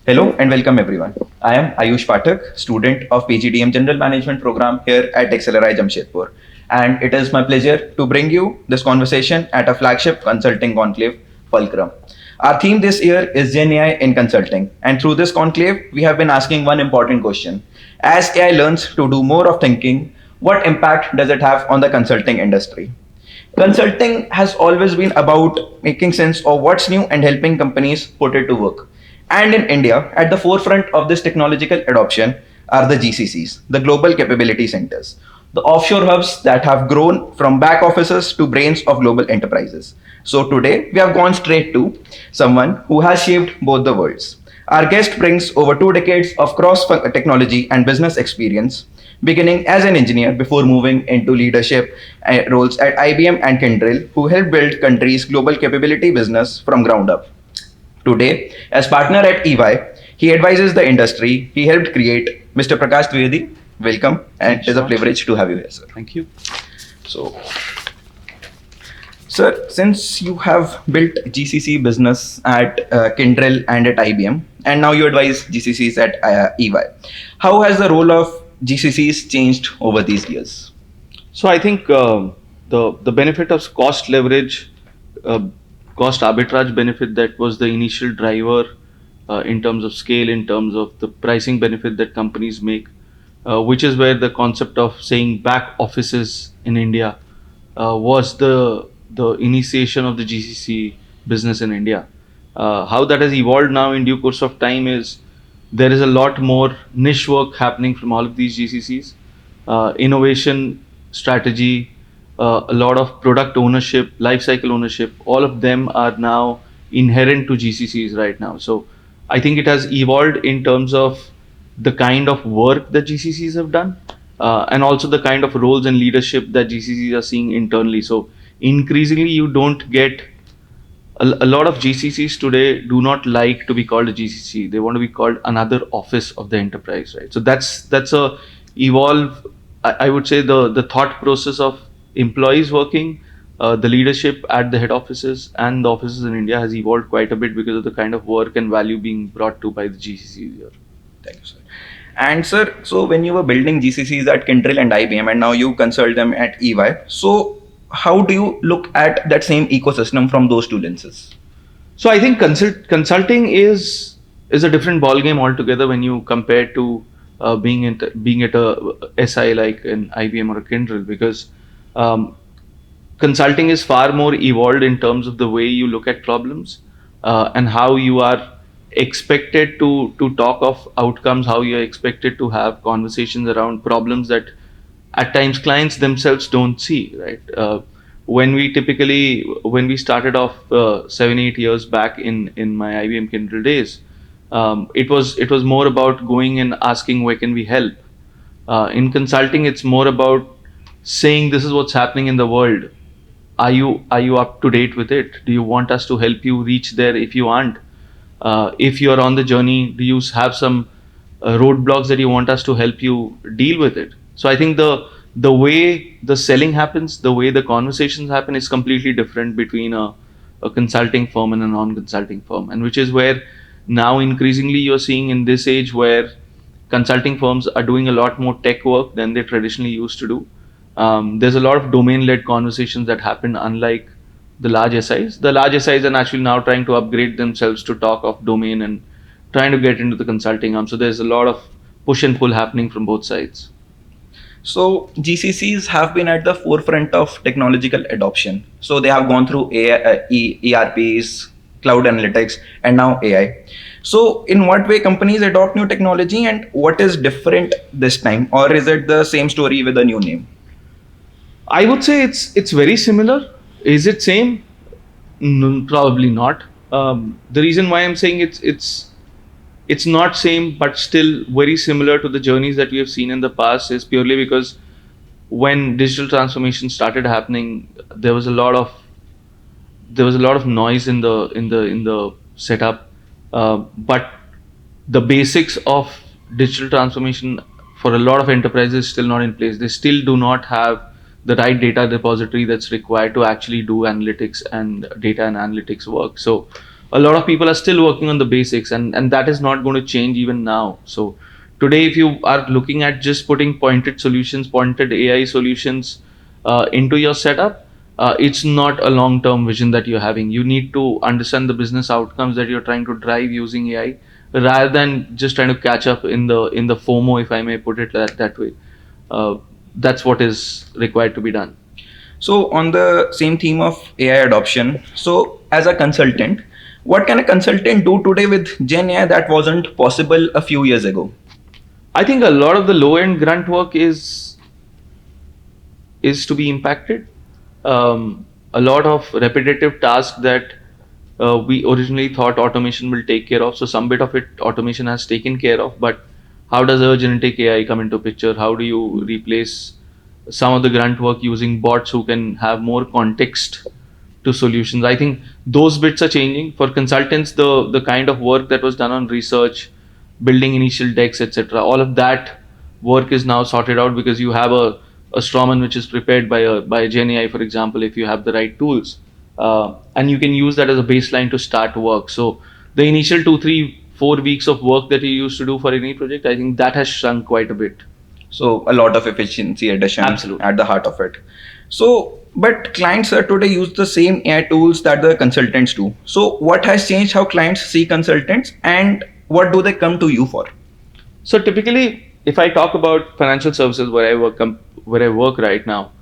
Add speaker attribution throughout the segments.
Speaker 1: Hello and welcome everyone. I am Aayush Pathak, student of PGDM General Management Program here at XLRI Jamshedpur. And it is my pleasure to bring you this conversation at a flagship consulting conclave, Fulcrum. Our theme this year is Gen AI in consulting. And through this conclave, we have been asking one important question. As AI learns to do more of thinking, what impact does it have on the consulting industry? Consulting has always been about making sense of what's new and helping companies put it to work. And in India, at the forefront of this technological adoption are the GCCs, the Global Capability Centers, the offshore hubs that have grown from back offices to brains of global enterprises. So today, we have gone straight to someone who has shaped both the worlds. Our guest brings over 2 decades of cross technology and business experience, beginning as an engineer before moving into leadership roles at IBM and Kyndryl, who helped build country's global capability business from ground up. Today, as partner at EY, he advises the industry he helped create. Mr. Prakash Dwivedi, welcome, and it is a privilege to have you here, sir.
Speaker 2: Thank you.
Speaker 1: So, sir, since you have built GCC business at Kyndryl and at IBM, and now you advise GCCs at EY, how has the role of GCCs changed over these years?
Speaker 2: So I think the benefit of cost leverage, cost arbitrage benefit, that was the initial driver in terms of scale, in terms of the pricing benefit that companies make, which is where the concept of saying back offices in India was the initiation of the GCC business in India. How that has evolved now in due course of time is there is a lot more niche work happening from all of these GCCs, innovation, strategy, a lot of product ownership, life cycle ownership. All of them are now inherent to GCCs right now. So I think it has evolved in terms of the kind of work that GCCs have done, and also the kind of roles and leadership that GCCs are seeing internally. So increasingly, you don't get a lot of GCCs today do not like to be called a GCC. They want to be called another office of the enterprise, right? So that's a evolve. I would say the thought process of employees working, the leadership at the head offices and the offices in India has evolved quite a bit because of the kind of work and value being brought to by the GCCs here.
Speaker 1: Thank you, sir. And sir, so when you were building GCCs at Kyndryl and IBM, and now you consult them at EY, so how do you look at that same ecosystem from those two lenses?
Speaker 2: So I think consulting is a different ball game altogether when you compare to being at a SI like an IBM or a Kyndryl, because um, consulting is far more evolved in terms of the way you look at problems, and how you are expected to talk of outcomes, how you are expected to have conversations around problems that at times clients themselves don't see, right? When we started off 7-8 years back in my IBM Kyndryl days, it was more about going and asking where can we help. In consulting, it's more about saying this is what's happening in the world. Are you up to date with it? Do you want us to help you reach there? If you aren't, if you are on the journey, do you have some roadblocks that you want us to help you deal with it? So I think the way the selling happens, the way the conversations happen, is completely different between a consulting firm and a non-consulting firm, and which is where now increasingly you're seeing in this age where consulting firms are doing a lot more tech work than they traditionally used to do. There's a lot of domain-led conversations that happen, unlike the large SIs. The large SIs are naturally now trying to upgrade themselves to talk of domain and trying to get into the consulting arm. So there's a lot of push and pull happening from both sides.
Speaker 1: So GCCs have been at the forefront of technological adoption. So they have gone through ERPs, cloud analytics, and now AI. So in what way companies adopt new technology, and what is different this time, or is it the same story with a new name?
Speaker 2: I would say it's very similar. Is it same? No, probably not. The reason why I'm saying it's not same, but still very similar to the journeys that we have seen in the past is purely because when digital transformation started happening, there was a lot of noise in the setup, but the basics of digital transformation for a lot of enterprises is still not in place. They still do not have the right data repository that's required to actually do analytics and data and analytics work. So a lot of people are still working on the basics, and that is not going to change even now. So today, if you are looking at just putting pointed solutions, pointed AI solutions into your setup, it's not a long-term vision that you're having. You need to understand the business outcomes that you're trying to drive using AI, rather than just trying to catch up in the FOMO, if I may put it that way. Uh, that's what is required to be done.
Speaker 1: So, on the same theme of AI adoption, so as a consultant, what can a consultant do today with Gen AI that wasn't possible a few years ago?
Speaker 2: I think a lot of the low-end grunt work is to be impacted. A lot of repetitive tasks that we originally thought automation will take care of. So some bit of it automation has taken care of. But how does agentic AI come into picture? How do you replace some of the grunt work using bots who can have more context to solutions? I think those bits are changing. For consultants, the kind of work that was done on research, building initial decks, etc., all of that work is now sorted out because you have a strawman which is prepared by a Gen AI, for example, if you have the right tools, and you can use that as a baseline to start work. So the initial 2, 3, 4 weeks of work that you used to do for any project, I think that has shrunk quite a bit.
Speaker 1: So, a lot of efficiency addition
Speaker 2: Absolutely.
Speaker 1: at the heart of it. So, but clients are today use the same AI tools that the consultants do. So, what has changed how clients see consultants, and what do they come to you for?
Speaker 2: So typically, if I talk about financial services where I work right now,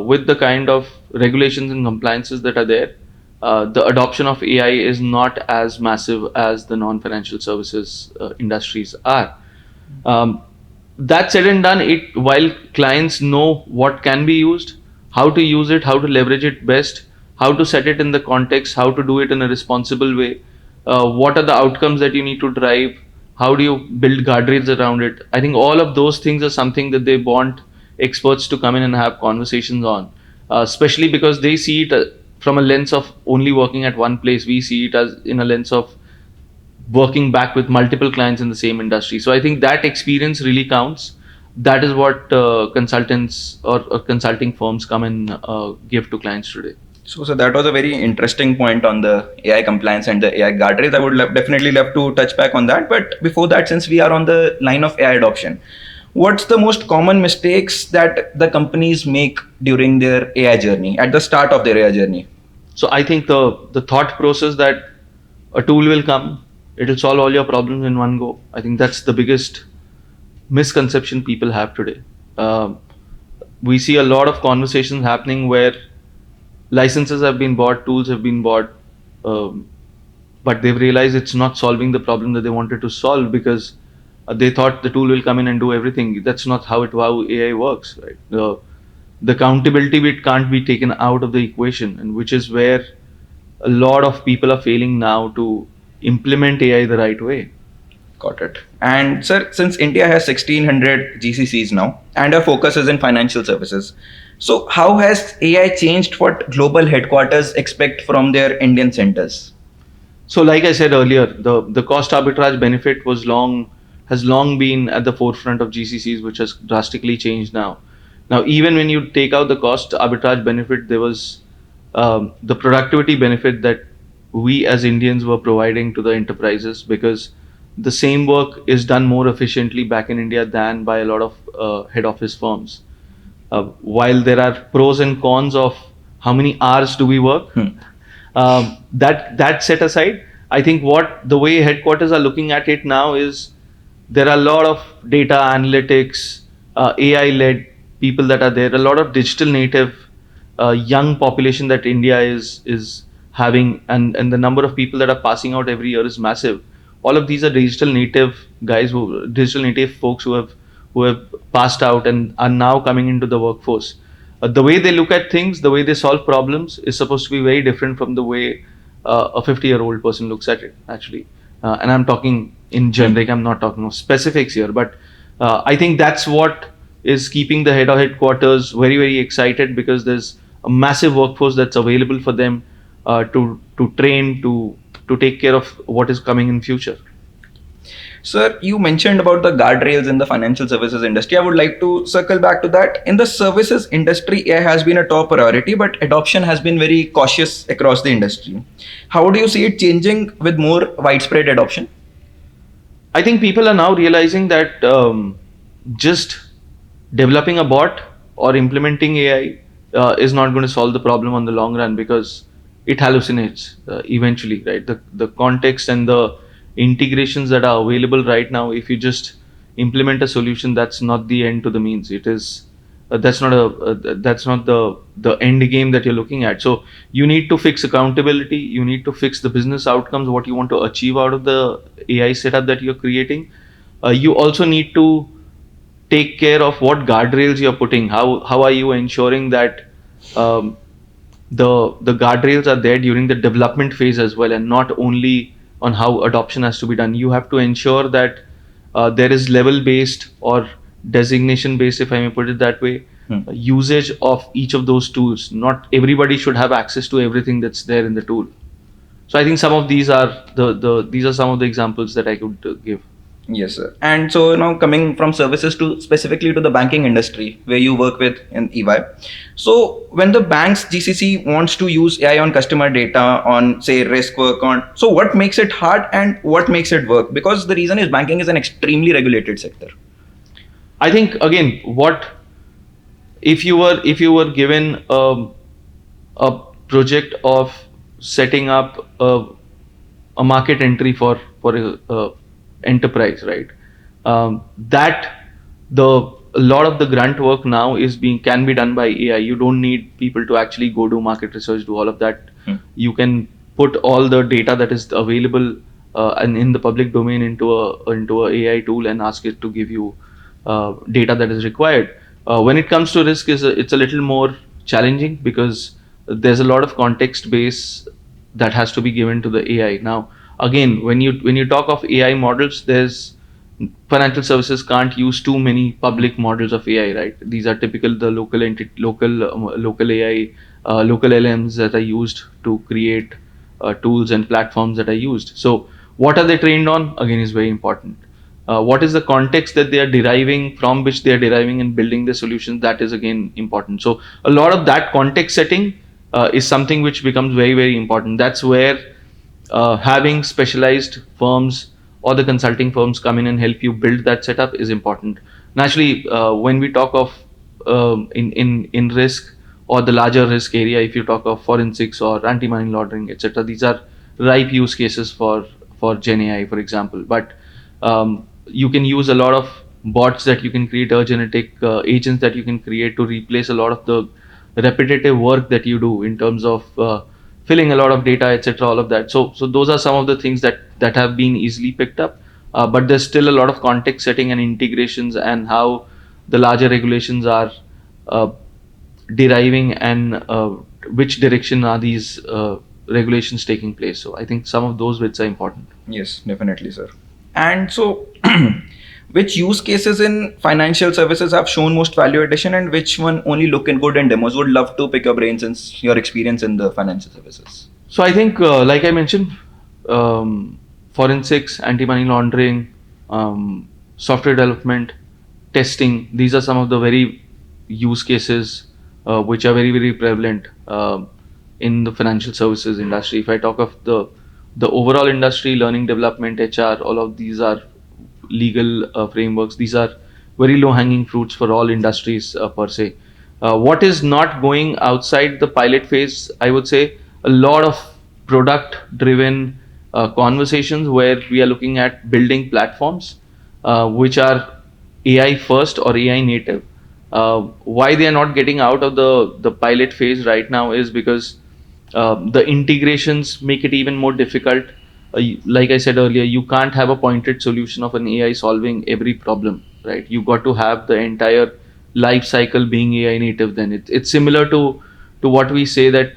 Speaker 2: with the kind of regulations and compliances that are there, the adoption of AI is not as massive as the non-financial services industries are. Um, that said and done, it while clients know what can be used, how to use it, how to leverage it best, how to set it in the context, how to do it in a responsible way, what are the outcomes that you need to drive, how do you build guardrails around it. I think all of those things are something that they want experts to come in and have conversations on, especially because they see it from a lens of only working at one place. We see it as in a lens of working back with multiple clients in the same industry. So I think that experience really counts. That is what consultants or consulting firms come and give to clients today.
Speaker 1: So that was a very interesting point on the AI compliance and the AI guardrails. I would definitely love to touch back on that. But before that, since we are on the line of AI adoption, what's the most common mistakes that the companies make during their AI journey, at the start of their AI journey?
Speaker 2: So I think the thought process that a tool will come, it will solve all your problems in one go. I think that's the biggest misconception people have today. We see a lot of conversations happening where licenses have been bought, tools have been bought, but they've realized it's not solving the problem that they wanted to solve because they thought the tool will come in and do everything. That's not how AI works, right? The accountability bit can't be taken out of the equation, and which is where a lot of people are failing now to implement AI the right way.
Speaker 1: Got it. And sir, since India has 1600 GCCs now and our focus is in financial services, so how has AI changed what global headquarters expect from their Indian centers?
Speaker 2: So, like I said earlier, the cost arbitrage benefit has long been at the forefront of GCCs, which has drastically changed now. Now, even when you take out the cost arbitrage benefit, there was the productivity benefit that we as Indians were providing to the enterprises, because the same work is done more efficiently back in India than by a lot of head office firms. While there are pros and cons of how many hours do we work, that set aside, I think what the way headquarters are looking at it now is there are a lot of data analytics, AI-led people that are there, a lot of digital native young population that India is having, and the number of people that are passing out every year is massive. All of these are digital native guys, digital native folks who have passed out and are now coming into the workforce. The way they look at things, the way they solve problems is supposed to be very different from the way a 50-year-old person looks at it, actually. And I'm talking in generic, I'm not talking of specifics here, but I think that's what is keeping the head of headquarters very, very excited, because there's a massive workforce that's available for them to train, to take care of what is coming in future.
Speaker 1: Sir, you mentioned about the guardrails in the financial services industry. I would like to circle back to that. In the services industry, AI has been a top priority, but adoption has been very cautious across the industry. How do you see it changing with more widespread adoption?
Speaker 2: I think people are now realizing that just developing a bot or implementing AI is not going to solve the problem on the long run, because it hallucinates eventually, right? The context and the integrations that are available right now, if you just implement a solution, that's not the end to the means. It is that's not the end game that you're looking at. So you need to fix accountability, you need to fix the business outcomes, what you want to achieve out of the AI setup that you're creating. You also need to take care of what guardrails you're putting. How are you ensuring that um, the guardrails are there during the development phase as well, and not only on how adoption has to be done. You have to ensure that there is level based or designation based, if I may put it that way, usage of each of those tools. Not everybody should have access to everything that's there in the tool. So I think some of these are these are some of the examples that I could give.
Speaker 1: Yes, sir. And so now coming from services to specifically to the banking industry where you work with in EY. So when the bank's GCC wants to use AI on customer data on say risk work on, so what makes it hard and what makes it work? Because the reason is banking is an extremely regulated sector.
Speaker 2: I think again, what if you were given a project of setting up a market entry for a enterprise, right? That the a lot of the grunt work now is being can be done by AI. You don't need people to actually go do market research, do all of that. You can put all the data that is available and in the public domain into a AI tool and ask it to give you data that is required. When it comes to risk, it's a little more challenging, because there's a lot of context base that has to be given to the AI. Now, again, when you talk of AI models, there's financial services can't use too many public models of AI, right? These are typical the local AI, local LMs that are used to create tools and platforms that are used. So, what are they trained on? Again, is very important. What is the context that they are deriving, from which they are deriving and building the solutions? That is again important. So, a lot of that context setting is something which becomes very, very important. That's where having specialized firms or the consulting firms come in and help you build that setup is important. Naturally, when we talk of in risk or the larger risk area, if you talk of forensics or anti-money laundering, etc., these are ripe use cases for Gen AI, for example. But you can use a lot of bots that you can create, or genetic agents that you can create to replace a lot of the repetitive work that you do in terms of filling a lot of data, etc., all of that. So those are some of the things that have been easily picked up, but there's still a lot of context setting and integrations, and how the larger regulations are deriving, and which direction are these regulations taking place. So I think some of those bits are important.
Speaker 1: Yes, definitely, sir. And so, which use cases in financial services have shown most value addition, and which one only look in good in demos? Would love to pick your brain since your experience in the financial services.
Speaker 2: So I think, like I mentioned, forensics, anti-money laundering, software development, testing. These are some of the very use cases which are very, very prevalent in the financial services industry. If I talk of the overall industry, learning, development, HR, all of these are legal frameworks. These are very low-hanging fruits for all industries per se. What is not going outside the pilot phase, I would say, a lot of product-driven conversations where we are looking at building platforms which are AI first or AI native. Why they are not getting out of the pilot phase right now is because the integrations make it even more difficult. Like I said earlier, you can't have a pointed solution of an AI solving every problem, right? You got to have the entire life cycle being AI native. Then it's similar to what we say, that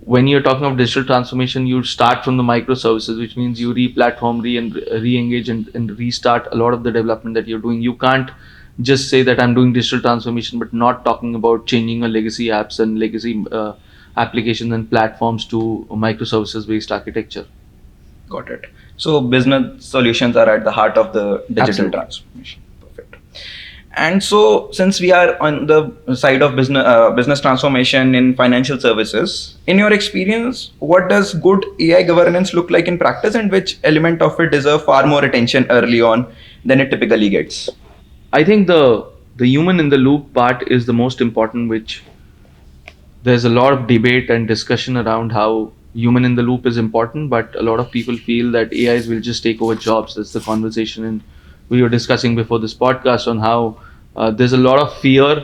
Speaker 2: when you're talking of digital transformation, you start from the microservices, which means you re-platform, re-engage, and restart a lot of the development that you're doing. You can't just say that I'm doing digital transformation, but not talking about changing a legacy apps and legacy applications and platforms to microservices based architecture.
Speaker 1: Got it. So business solutions are at the heart of the digital
Speaker 2: Absolutely.
Speaker 1: transformation. Perfect. And so, since we are on the side of business transformation in financial services, in your experience, what does good AI governance look like in practice, and which element of it deserve far more attention early on than it typically gets?
Speaker 2: I think the human in the loop part is the most important, which there's a lot of debate and discussion around how human in the loop is important, but a lot of people feel that AIs will just take over jobs. That's the conversation, and we were discussing before this podcast on how there's a lot of fear,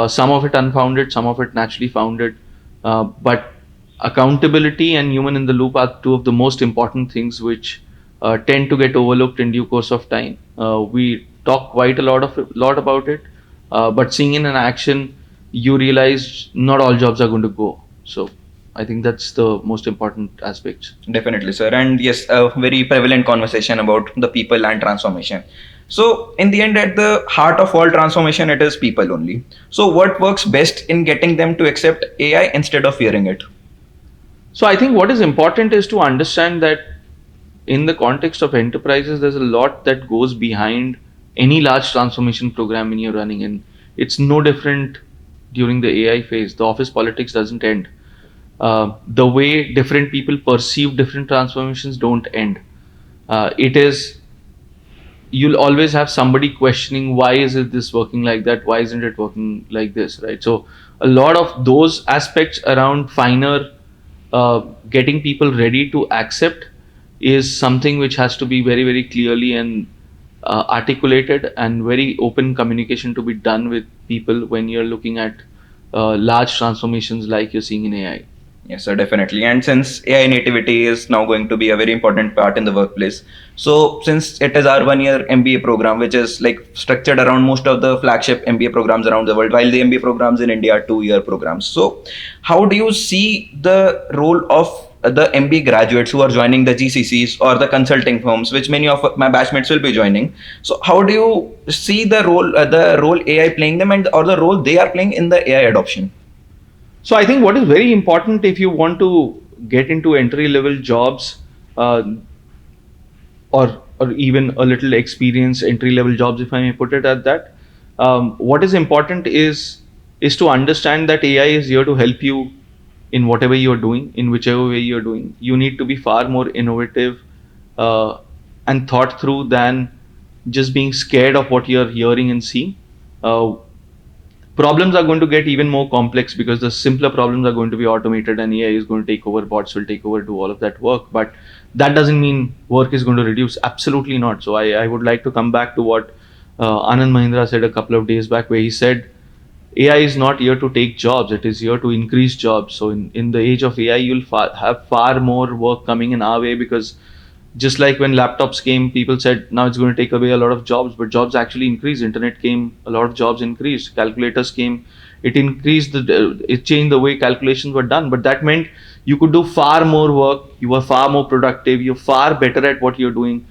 Speaker 2: some of it unfounded, some of it naturally founded, but accountability and human in the loop are two of the most important things which tend to get overlooked in due course of time. We talk quite a lot about it, but seeing it in action, you realize not all jobs are going to go. So I think that's the most important aspect.
Speaker 1: Definitely, sir. And yes, a very prevalent conversation about the people and transformation. So, in the end, at the heart of all transformation, it is people only. So, what works best in getting them to accept AI instead of fearing it?
Speaker 2: So I think what is important is to understand that in the context of enterprises, there's a lot that goes behind any large transformation program when you're running, and it's no different during the AI phase. The office politics doesn't end. The way different people perceive different transformations don't end. It is, you'll always have somebody questioning, why is it this working like that, why isn't it working like this, right? So a lot of those aspects around finer getting people ready to accept is something which has to be very, very clearly and articulated, and very open communication to be done with people when you're looking at large transformations like you're seeing in AI.
Speaker 1: Yes, sir, definitely. And since AI nativity is now going to be a very important part in the workplace, so since it is our 1 year MBA program, which is like structured around most of the flagship MBA programs around the world, while the MBA programs in India are 2 year programs. So, how do you see the role of the MBA graduates who are joining the GCCs or the consulting firms, which many of my batchmates will be joining? So, how do you see the role AI playing them, and or the role they are playing in the AI adoption?
Speaker 2: So I think what is very important if you want to get into entry level jobs, or even a little experience entry level jobs, if I may put it at that, what is important is to understand that AI is here to help you in whatever you're doing, in whichever way you're doing. You need to be far more innovative and thought through than just being scared of what you're hearing and seeing. Problems are going to get even more complex because the simpler problems are going to be automated, and AI is going to take over, bots will take over, do all of that work. But that doesn't mean work is going to reduce. Absolutely not. So I would like to come back to what Anand Mahindra said a couple of days back, where he said AI is not here to take jobs, it is here to increase jobs. So in the age of AI, you'll have far more work coming in our way, because just like when laptops came, people said now it's going to take away a lot of jobs, but jobs actually increased. Internet came, a lot of jobs increased. Calculators came, it increased it changed the way calculations were done. But that meant you could do far more work, you were far more productive, you're far better at what you're doing.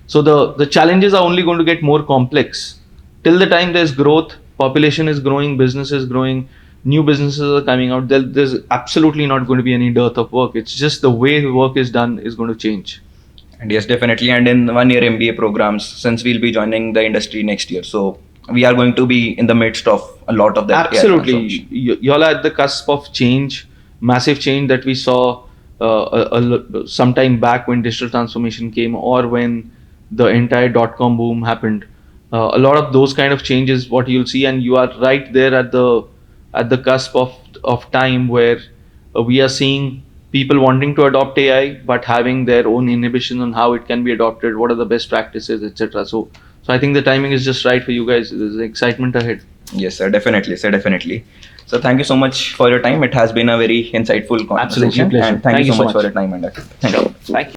Speaker 2: So the challenges are only going to get more complex. Till the time there's growth, population is growing, business is growing, new businesses are coming out, there's absolutely not going to be any dearth of work. It's just the way the work is done is going to change.
Speaker 1: And yes, definitely. And in 1 year MBA programs, since we'll be joining the industry next year, so we are going to be in the midst of a lot of that.
Speaker 2: Absolutely. Y'all are at the cusp of change, massive change that we saw some time back when digital transformation came, or when the entire dot-com boom happened. A lot of those kind of changes, what you'll see, and you are right there at the cusp of time where we are seeing people wanting to adopt AI, but having their own inhibitions on how it can be adopted, what are the best practices, etc. So I think the timing is just right for you guys. There's excitement ahead.
Speaker 1: Yes, sir, definitely, sir, definitely. So thank you so much for your time. It has been a very insightful conversation.
Speaker 2: Absolutely, pleasure.
Speaker 1: And thank you so much for your time and effort. Thank you.
Speaker 2: Thank you.